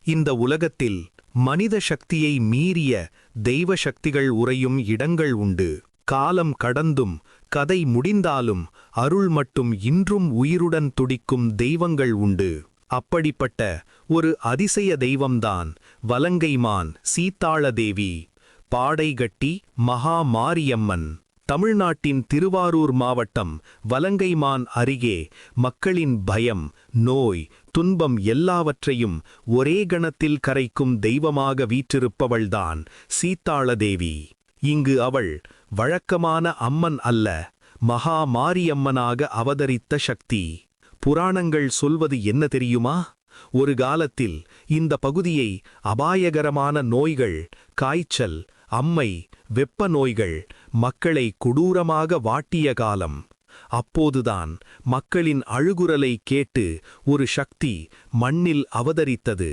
இந்த உலகத்தில் மனித சக்தியை மீறிய தெய்வ சக்திகள் உறையும் இடங்கள் உண்டு. காலம் கடந்தும் கதை முடிந்தாலும் அருள் மட்டும் இன்றும் உயிருடன் துடிக்கும் தெய்வங்கள் உண்டு. அப்படிப்பட்ட ஒரு அதிசய தெய்வம்தான் வலங்கைமான் சீத்தாளதேவி, பாடைகட்டி மகா மாரியம்மன். தமிழ்நாட்டின் திருவாரூர் மாவட்டம் வலங்கைமான் அருகே மக்களின் பயம், நோய், துன்பம் எல்லாவற்றையும் ஒரே கணத்தில் கரைக்கும் தெய்வமாக வீற்றிருப்பவள்தான் சீத்தாளதேவி. இங்கு அவள் வழக்கமான அம்மன் அல்ல, மகா மாரியம்மனாக அவதரித்த சக்தி. புராணங்கள் சொல்வது என்ன தெரியுமா? ஒரு காலத்தில் இந்த பகுதியை அபாயகரமான நோய்கள், காய்ச்சல், அம்மை, வெப்ப நோய்கள் மக்களை கொடூரமாக வாட்டிய காலம். அப்போதுதான் மக்களின் அழுகுரலை கேட்டு ஒரு சக்தி மண்ணில் அவதரித்தது.